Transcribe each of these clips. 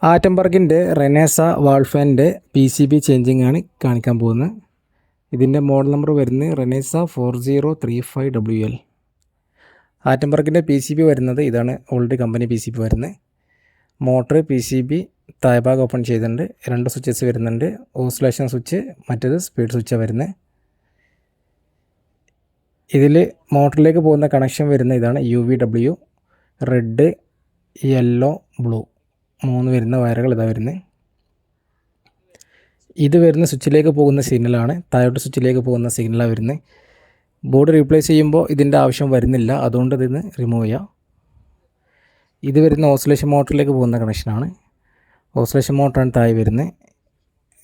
ആറ്റംബർഗിൻ്റെ റെനേസ വാൾ ഫാനിൻ്റെ PCB changing ആണ് കാണിക്കാൻ പോകുന്നത്. ഇതിൻ്റെ മോഡൽ നമ്പർ വരുന്നത് റെനേസ 4035WL. ആറ്റംബർഗിൻ്റെ PCB വരുന്നത് ഇതാണ്. ഓൾറെഡി കമ്പനി PCB വരുന്നത്. മോട്ടർ PCB താഴ്ഭാഗം ഓപ്പൺ ചെയ്തിട്ടുണ്ട്. 2 സ്വിച്ചസ് വരുന്നുണ്ട്. ഓസിലേഷൻ സ്വിച്ച്, മറ്റേത് സ്പീഡ് സ്വിച്ചാണ് വരുന്നത്. ഇതിൽ മോട്ടറിലേക്ക് പോകുന്ന കണക്ഷൻ വരുന്ന ഇതാണ്. UVW, റെഡ്, യെല്ലോ, ബ്ലൂ 3 വരുന്ന വയറുകൾ ഇതാ വരുന്നത്. ഇത് വരുന്ന സ്വിച്ചിലേക്ക് പോകുന്ന സിഗ്നലാണ്. താഴോട്ട് സ്വിച്ചിലേക്ക് പോകുന്ന സിഗ്നലാണ് വരുന്നത്. ബോർഡ് റീപ്ലേസ് ചെയ്യുമ്പോൾ ഇതിൻ്റെ ആവശ്യം വരുന്നില്ല, അതുകൊണ്ട് ഇതിന് റിമൂവ് ചെയ്യാം. ഇത് വരുന്ന ഓസിലേഷൻ മോട്ടറിലേക്ക് പോകുന്ന കണക്ഷനാണ്. ഓസിലേഷൻ മോട്ടറാണ് താഴെ വരുന്നത്.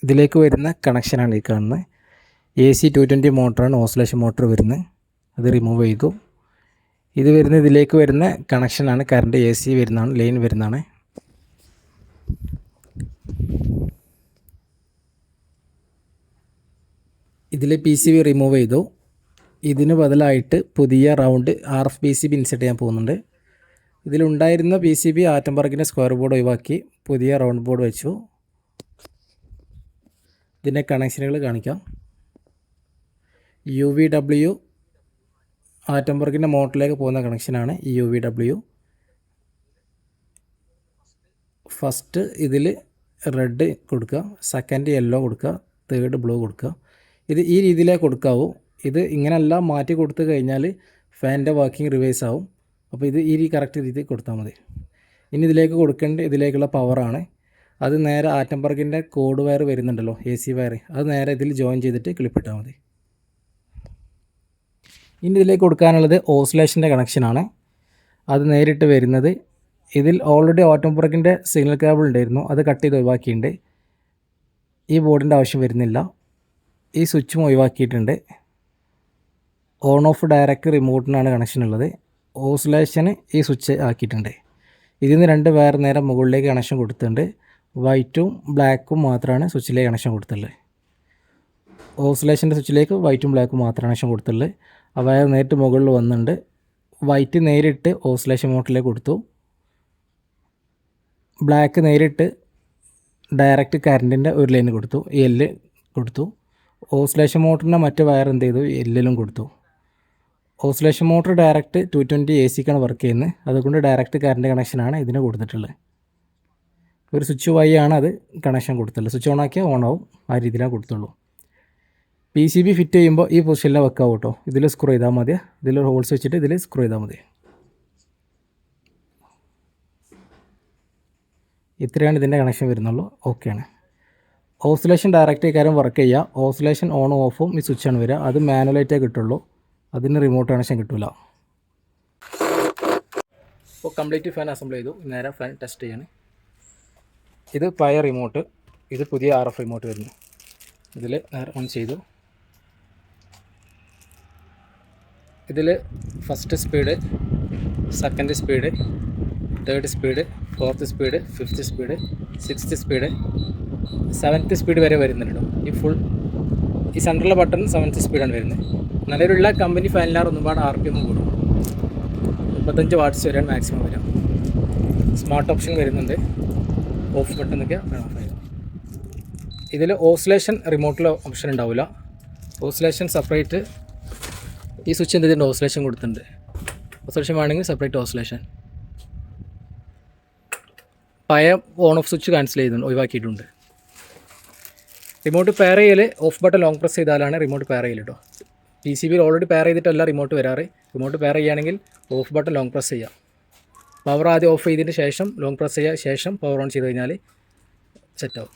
ഇതിലേക്ക് വരുന്ന കണക്ഷനാണ് ഈ കാണുന്നത്. AC 220 മോട്ടറാണ് ഓസിലേഷൻ മോട്ടർ വരുന്നത്. അത് റിമൂവ് ചെയ്തു. ഇത് വരുന്ന ഇതിലേക്ക് വരുന്ന കണക്ഷനാണ്. കറണ്ട് AC വരുന്നതാണ്, ലൈൻ വരുന്നതാണ്. ഇതിൽ PCB റിമൂവ് ചെയ്തു. ഇതിന് ബദലായിട്ട് പുതിയ റൗണ്ട് RF PCB ഇൻസെർട്ട് ചെയ്യാൻ പോകുന്നുണ്ട്. ഇതിലുണ്ടായിരുന്ന PCB ആറ്റംബർഗിൻ്റെ സ്ക്വയർ ബോർഡ് ഒഴിവാക്കി പുതിയ റൗണ്ട് ബോർഡ് വെച്ചു. ഇതിൻ്റെ കണക്ഷനുകൾ കാണിക്കാം. UVW ആറ്റംബർഗിൻ്റെ മോട്ടറിലേക്ക് പോകുന്ന കണക്ഷനാണ് ഈ UVW. ഫസ്റ്റ് ഇതിൽ റെഡ് കൊടുക്കുക, സെക്കൻഡ് യെല്ലോ കൊടുക്കുക, തേർഡ് ബ്ലൂ കൊടുക്കുക. ഇത് ഈ രീതിയിലേ കൊടുക്കാവൂ. ഇത് ഇങ്ങനെയല്ല മാറ്റി കൊടുത്തു കഴിഞ്ഞാൽ ഫാനിൻ്റെ വർക്കിംഗ് റിവേഴ്സ് ആവും. അപ്പോൾ ഇത് ഈ കറക്റ്റ് രീതിയിൽ കൊടുത്താൽ മതി. ഇനി ഇതിലേക്ക് കൊടുക്കേണ്ട ഇതിലേക്കുള്ള പവറാണ്. അത് നേരെ ആറ്റംബർഗിൻ്റെ കോഡ് വയർ വരുന്നുണ്ടല്ലോ, AC വയർ, അത് നേരെ ഇതിൽ ജോയിൻ ചെയ്തിട്ട് ക്ലിപ്പിട്ടാൽ മതി. ഇനി ഇതിലേക്ക് കൊടുക്കാനുള്ളത് ഓസിലേഷൻ്റെ കണക്ഷനാണ്. അത് നേരിട്ട് വരുന്നത് ഇതിൽ ഓൾറെഡി ആറ്റംബർഗിൻ്റെ സിഗ്നൽ കേബിൾ ഉണ്ടായിരുന്നു, അത് കട്ട് ചെയ്ത് ഒഴിവാക്കിയിട്ടുണ്ട്. ഈ ബോർഡിൻ്റെ ആവശ്യം വരുന്നില്ല. ഈ സ്വിച്ചും ഒഴിവാക്കിയിട്ടുണ്ട്. ഓൺ ഓഫ് ഡയറക്റ്റ് റിമോട്ടിനാണ് കണക്ഷൻ ഉള്ളത്. ഓസിലേഷന് ഈ സ്വിച്ച് ആക്കിയിട്ടുണ്ട്. ഇതിൽ നിന്ന് 2 വയർ നേരെ മുകളിലേക്ക് കണക്ഷൻ കൊടുത്തിട്ടുണ്ട്. വൈറ്റും ബ്ലാക്കും മാത്രമാണ് സ്വിച്ചിലേക്ക് കണക്ഷൻ കൊടുത്തിട്ടുള്ളത്. ഓസിലേഷൻ്റെ സ്വിച്ചിലേക്ക് വൈറ്റും ബ്ലാക്കും മാത്രമാണ് കണക്ഷൻ കൊടുത്തിട്ടുള്ളത്. ആ വയർ നേരിട്ട് മുകളിൽ വന്നിട്ടുണ്ട്. വൈറ്റ് നേരിട്ട് ഓസിലേഷൻ മോട്ടറിലേക്ക് കൊടുത്തു. ബ്ലാക്ക് നേരിട്ട് ഡയറക്റ്റ് കറണ്ടിൻ്റെ ഒരു ലൈന് കൊടുത്തു, L കൊടുത്തു. ഓസിലേഷൻ മോട്ടറിൻ്റെ മറ്റ് വയർ എന്ത് ചെയ്തു, Lലും കൊടുത്തു. ഓസിലേഷൻ മോട്ടർ ഡയറക്റ്റ് 220 ACക്കാണ് വർക്ക് ചെയ്യുന്നത്. അതുകൊണ്ട് ഡയറക്റ്റ് കറണ്ട് കണക്ഷനാണ് ഇതിന് കൊടുത്തിട്ടുള്ളത്. ഒരു സ്വിച്ച് വഴി ആണ് അത് കണക്ഷൻ കൊടുത്തിട്ടുള്ളത്. സ്വിച്ച് ഓൺ ആക്കിയാൽ ഓൺ ആവും, ആ രീതിയിലാണ് കൊടുത്തുള്ളൂ. PCB ഫിറ്റ് ചെയ്യുമ്പോൾ ഈ പൊസിഷനിലാണ് വെക്കാവും കേട്ടോ. ഇതിൽ സ്ക്രൂ ചെയ്താൽ മതി. ഇതിലൊരു ഹോൾസ് വെച്ചിട്ട് ഇതിൽ സ്ക്രൂ ചെയ്താൽ മതി. ഇത്രയാണ് ഇതിൻ്റെ കണക്ഷൻ വരുന്നുള്ളൂ. ഓക്കെയാണ്. ഓസിലേഷൻ ഡയറക്റ്റ് കാര്യം വർക്ക് ചെയ്യുക. ഓസിലേഷൻ ഓണും ഓഫും ഈ സ്വിച്ചാണ് വരിക. അത് മാനുവലായിട്ടേ കിട്ടുള്ളൂ, അതിന് റിമോട്ട് കണക്ഷൻ കിട്ടില്ല. ഇപ്പോൾ കംപ്ലീറ്റ് ഫാൻ അസംബിൾ ചെയ്തു. നേരെ ഫാൻ ടെസ്റ്റ് ചെയ്യാണ്. ഇത് പഴയ റിമോട്ട്, ഇത് പുതിയ RF റിമോട്ട് വരുന്നു. ഇതിൽ നേരെ ഓൺ ചെയ്തു. ഇതിൽ first speed, second speed, third speed, 4th speed, 5th speed, 6th speed, 7th speed വരെ വരുന്നുണ്ടോ. ഈ സെൻട്രൽ ബട്ടൺ 7th സ്പീഡാണ് വരുന്നത്. നിലവിലുള്ള കമ്പനി ഫാനിലാർ ഒരുപാട് RPM കൂടും. 35 വാട്ട്സ് വരെയാണ് മാക്സിമം വരിക. സ്മാർട്ട് ഓപ്ഷൻ വരുന്നുണ്ട്. ഓഫ് ബട്ടണൊക്കെ ഓഫ് ആയത്. ഇതിൽ ഓസിലേഷൻ റിമോട്ടിൽ ഓപ്ഷൻ ഉണ്ടാവില്ല. ഓസിലേഷൻ സെപ്പറേറ്റ് ഈ സ്വിച്ച് എന്തിൻ്റെ ഓസിലേഷൻ കൊടുത്തിട്ടുണ്ട്. ഓസിലേഷൻ വേണമെങ്കിൽ സെപ്പറേറ്റ് ഓസിലേഷൻ. പഴയ ഓൺ ഓഫ് സ്വിച്ച് ക്യാൻസൽ ചെയ്തിട്ടുണ്ട്, ഒഴിവാക്കിയിട്ടുണ്ട്. റിമോട്ട് പെയർ ചെയ്യൽ ഓഫ് ബട്ടൺ ലോങ് പ്രസ് ചെയ്താലാണ് റിമോട്ട് പെയർ ചെയ്യൽ കേട്ടോ. PCBയിൽ ഓൾറെഡി പെയർ ചെയ്തിട്ടല്ല റിമോട്ട് വരാറ്. റിമോട്ട് പെയർ ചെയ്യുകയാണെങ്കിൽ ഓഫ് ബട്ടൺ ലോങ് പ്രസ് ചെയ്യാം. പവർ ആദ്യം ഓഫ് ചെയ്തതിന് ശേഷം ലോങ് പ്രസ് ചെയ്യുക, ശേഷം പവർ ഓൺ ചെയ്ത് കഴിഞ്ഞാൽ സെറ്റാവും.